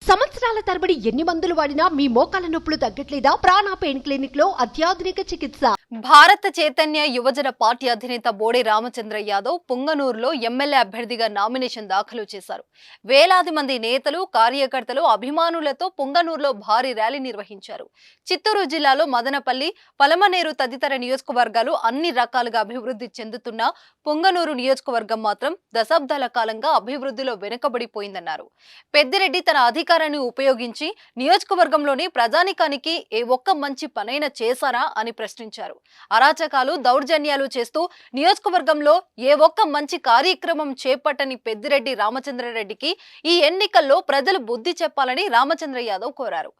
సంవత్సరాల తరబడి ఎన్ని మందులు వాడినా మీ మోకాల నొప్పులు తగ్గట్లేదా? ప్రాణ పెయిన్ క్లినిక్ లో అత్యాధునిక చికిత్స. భారత చైతన్య యువజన పార్టీ అధినేత బోడే రామచంద్ర యాదవ్ పుంగనూరులో ఎమ్మెల్యే అభ్యర్థిగా నామినేషన్ దాఖలు చేశారు. వేలాది మంది నేతలు, కార్యకర్తలు, అభిమానులతో పుంగనూరులో భారీ ర్యాలీ నిర్వహించారు. చిత్తూరు జిల్లాలో మదనపల్లి, పలమనేరు తదితర నియోజకవర్గాలు అన్ని రకాలుగా అభివృద్ధి చెందుతున్న పుంగనూరు నియోజకవర్గం మాత్రం దశాబ్దాల కాలంగా అభివృద్ధిలో వెనుకబడిపోయిందన్నారు. పెద్దిరెడ్డి తన అధికారాన్ని ఉపయోగించి నియోజకవర్గంలోని ప్రజానికానికి ఏ ఒక్క మంచి పనైనా చేశారా అని ప్రశ్నించారు. అరాచకాలు, దౌర్జన్యాలు చేస్తూ నియోజకవర్గంలో ఏ ఒక్క మంచి కార్యక్రమం చేపట్టని పెద్దిరెడ్డి రామచంద్రారెడ్డికి ఈ ఎన్నికల్లో ప్రజలు బుద్ధి చెప్పాలని రామచంద్ర యాదవ్ కోరారు.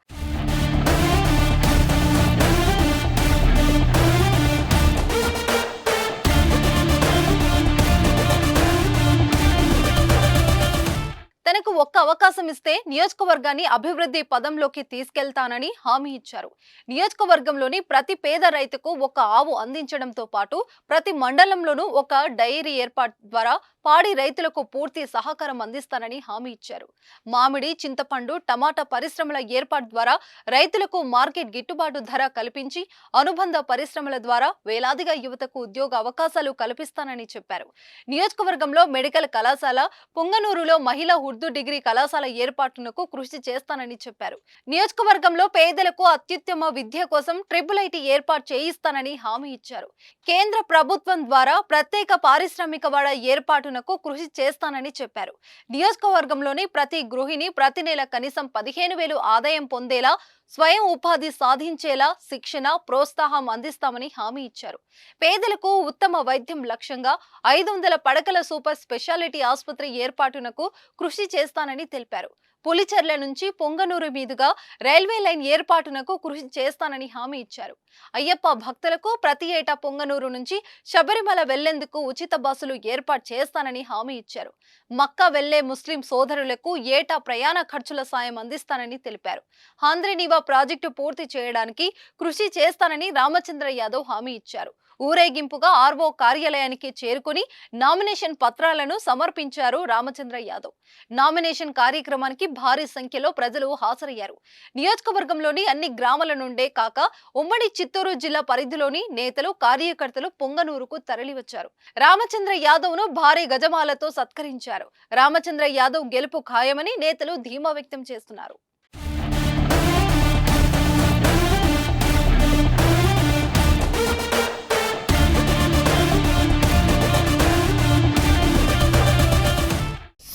తనకు ఒక్క అవకాశం ఇస్తే నియోజకవర్గాన్ని అభివృద్ధి పదంలోకి తీసుకెళ్తానని హామీ ఇచ్చారు. నియోజకవర్గంలోని ప్రతి పేద రైతుకు ఒక ఆవు అందించడంతో పాటు ప్రతి మండలంలోనూ ఒక డైరీ ఏర్పాటు ద్వారా పాడి రైతులకు పూర్తి సహకారం అందిస్తానని హామీ ఇచ్చారు. మామిడి, చింతపండు, టమాటా పరిశ్రమల ఏర్పాటు ద్వారా రైతులకు మార్కెట్ గిట్టుబాటు ధర కల్పించి అనుబంధ పరిశ్రమల ద్వారా వేలాదిగా యువతకు ఉద్యోగ అవకాశాలు కల్పిస్తానని చెప్పారు. నియోజకవర్గంలో మెడికల్ కళాశాల, పుంగనూరులో మహిళా ఉర్దూ డిగ్రీ కళాశాల ఏర్పాటునకు కృషి చేస్తానని చెప్పారు. నియోజకవర్గంలో పేదలకు అత్యుత్తమ విద్య కోసం IIIT ఏర్పాటు చేయిస్తానని హామీ ఇచ్చారు. కేంద్ర ప్రభుత్వం ద్వారా ప్రత్యేక పారిశ్రామిక వాడ ఏర్పాటునకు కృషి చేస్తానని చెప్పారు. నియోజకవర్గంలోని ప్రతి గృహిణి ప్రతి నెల కనీసం 15,000 ఆదాయం పొందేలా, స్వయం ఉపాధి సాధించేలా శిక్షణ, ప్రోత్సాహం అందిస్తామని హామీ ఇచ్చారు. పేదలకు ఉత్తమ వైద్యం లక్ష్యంగా 500 పడకల సూపర్ స్పెషాలిటీ ఆసుపత్రి ఏర్పాటునకు కృషి చేస్తానని తెలిపారు. పులిచెర్ల నుంచి పొంగనూరు మీదుగా రైల్వే లైన్ ఏర్పాటునకు కృషి చేస్తానని హామీ ఇచ్చారు. అయ్యప్ప భక్తులకు ప్రతి ఏటా పొంగనూరు నుంచి శబరిమల వెళ్లేందుకు ఉచిత బస్సులు ఏర్పాటు చేస్తానని హామీ ఇచ్చారు. మక్కా వెళ్లే ముస్లిం సోదరులకు ఏటా ప్రయాణ ఖర్చుల సాయం అందిస్తానని తెలిపారు. హంద్రీనీవా ప్రాజెక్టు పూర్తి చేయడానికి కృషి చేస్తానని రామచంద్ర యాదవ్ హామీ ఇచ్చారు. ఊరేగింపుగా ఆర్ఓ కార్యాలయానికి చేరుకుని నామినేషన్ పత్రాలను సమర్పించారు రామచంద్ర యాదవ్. నామినేషన్ కార్యక్రమానికి భారీ సంఖ్యలో ప్రజలు హాజరయ్యారు. నియోజకవర్గంలోని అన్ని గ్రామాల నుండే కాక ఉమ్మడి చిత్తూరు జిల్లా పరిధిలోని నేతలు, కార్యకర్తలు పొంగనూరుకు తరలివచ్చారు. రామచంద్ర యాదవ్ ను భారీ గజమాలతో సత్కరించారు. రామచంద్ర యాదవ్ గెలుపు ఖాయమని నేతలు ధీమా వ్యక్తం చేస్తున్నారు.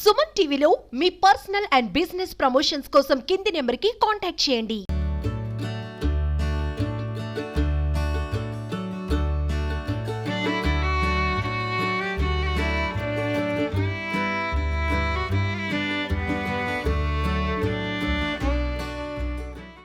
సుమన్ టీవీలో మీ పర్సనల్ అండ్ బిజినెస్ ప్రమోషన్స్ కోసం కింది నెంబర్కి కాంటాక్ట్ చేయండి.